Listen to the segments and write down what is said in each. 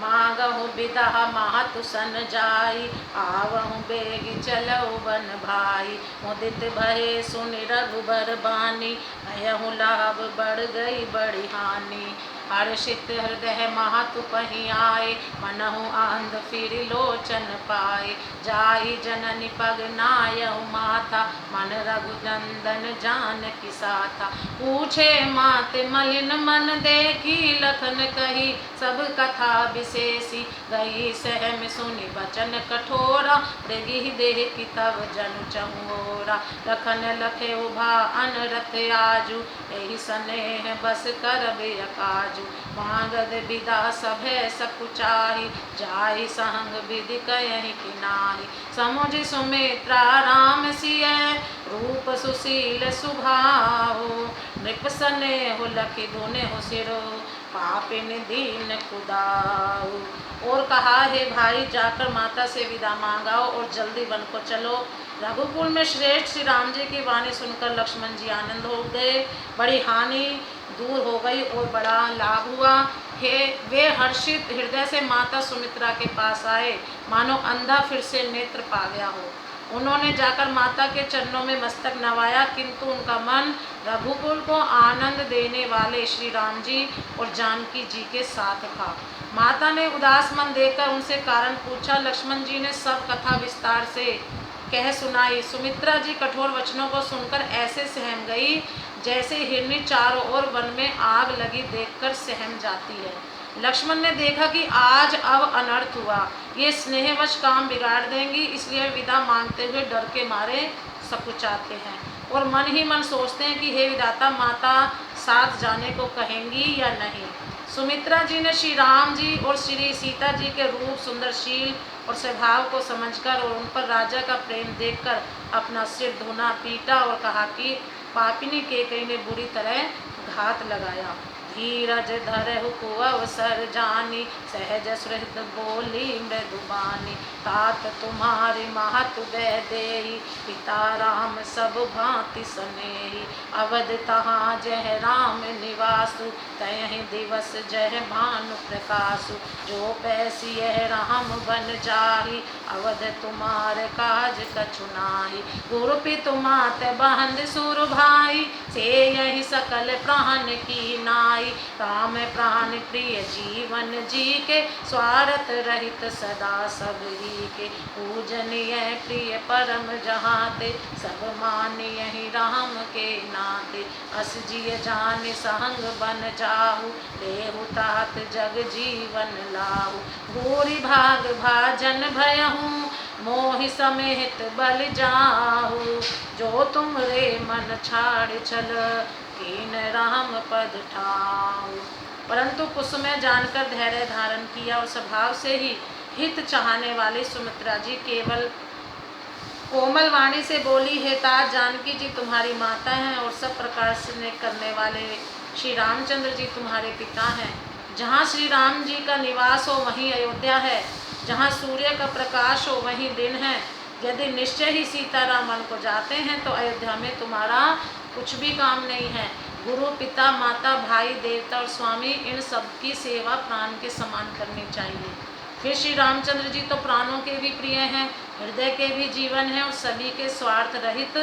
मांगहु बिदा महतु सन जाई, आवहु बेगी चलऊ बन भाई। मुदित भये सुनि रघुबर बानी, भयहु लाभ बढ़ गई बड़ी हानि। हर्षित हृदय महतु पहि आए, मनहु आंध फिर लोचन पाए। जाई जननी पग नायहु माथा, मन रघुनंदन जानकी साथा। पूछे माते मलिन मन देखी, लखन कही सब कथा विशेषी। गई सहम सुनि बचन कठोरा, मृगी देखी तब जनु चहुओरा। लखन लखे उभा अनरथ आजू, एहि सनेह बस करबे अकाजू। मांगद बिदा सभे सकुचाही, जाहि सहंग विधि कयहि किनाहि। समुझ सुमित्रा राम सिय, रूप सुशील सुभाऊ। नृप सनेहु लखि धुनेहु सिरो, पापिन दीन कुदाऊ। और कहा, हे भाई, जाकर माता से विदा मांगाओ और जल्दी वन को चलो। रघुकुल में श्रेष्ठ श्री राम जी की वाणी सुनकर लक्ष्मण जी आनंद हो गए। बड़ी हानि दूर हो गई और बड़ा लाभ हुआ। वे हर्षित हृदय से माता सुमित्रा के पास आए, मानो अंधा फिर से नेत्र पा गया हो। उन्होंने जाकर माता के चरणों में मस्तक नवाया, किंतु उनका मन रघुकुल को आनंद देने वाले श्री राम जी और जानकी जी के साथ था। माता ने उदास मन देखकर उनसे कारण पूछा। लक्ष्मण जी ने सब कथा विस्तार से कह सुनाई। सुमित्रा जी कठोर वचनों को सुनकर ऐसे सहम गई, जैसे हिरनी चारों ओर वन में आग लगी देखकर सहम जाती है। लक्ष्मण ने देखा कि आज अब अनर्थ हुआ, ये स्नेहवश काम बिगाड़ देंगी, इसलिए विदा मांगते हुए डर के मारे सकुचाते हैं और मन ही मन सोचते हैं कि हे विधाता, माता साथ जाने को कहेंगी या नहीं। सुमित्रा जी ने श्री राम जी और श्री सीता जी के रूप, सुंदरशील और स्वभाव को समझकर और उन पर राजा का प्रेम देखकर अपना सिर धुना, पीटा और कहा कि पापिनी केकई ने बुरी तरह घात लगाया। धीरज धरहु को अवसर जानी, सहज सुहृद बोली मृदुबानी। तात तुम्हारी महतु दह देही, पिता राम सब भांति सनेही। अवध तहाँ जह राम निवासु, तयहि दिवस जह भानु प्रकाशु। जो पैसी यह राम बन जाही, अवध तुम्हारे काज कछु नाही। गुरु पितु मात बहन सुर भाई, से यही सकल प्राण की नाई। राम प्राण प्रिय जीवन जी के, स्वार्थ रहित सदा सब ही के। पूजनीय प्रिय परम जहाते, सब मानिय ही राम के नाते। अस जिय जान सहंग बन जाहु, देहु तात जग जीवन लाहु। भूरि भाग भाजन भयहु, मोहि समेत बल जाहु। जो तुम रे मन छाड़ छल, कीन राम पद ठाऊ। परंतु कुसुमे जानकर धैर्य धारण किया और स्वभाव से ही हित चाहने वाली सुमित्रा जी केवल कोमल वाणी से बोली, हे तात जानकी जी तुम्हारी माता हैं और सब प्रकार से करने वाले श्री रामचंद्र जी तुम्हारे पिता हैं। जहाँ श्री राम जी का निवास हो वहीं अयोध्या है, जहाँ सूर्य का प्रकाश हो वहीं दिन है। यदि निश्चय ही सीताराम वन को जाते हैं तो अयोध्या में तुम्हारा कुछ भी काम नहीं है। गुरु, पिता, माता, भाई, देवता और स्वामी, इन सब की सेवा प्राण के समान करनी चाहिए। फिर श्री रामचंद्र जी तो प्राणों के भी प्रिय हैं, हृदय के भी जीवन हैं और सभी के स्वार्थ रहित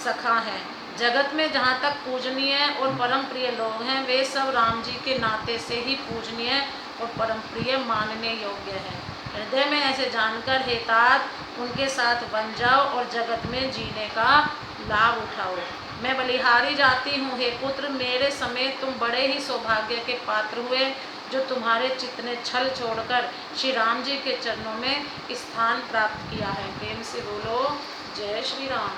सखा हैं। जगत में जहाँ तक पूजनीय और परम प्रिय लोग हैं, वे सब राम जी के नाते से ही पूजनीय और परम प्रिय मानने योग्य हैं। हृदय में ऐसे जानकर हे तात उनके साथ बन जाओ और जगत में जीने का लाभ उठाओ। मैं बलिहारी जाती हूँ, हे पुत्र, मेरे समेत तुम बड़े ही सौभाग्य के पात्र हुए, जो तुम्हारे चित्त ने छल छोड़कर श्री राम जी के चरणों में स्थान प्राप्त किया है। प्रेम से बोलो जय श्री राम।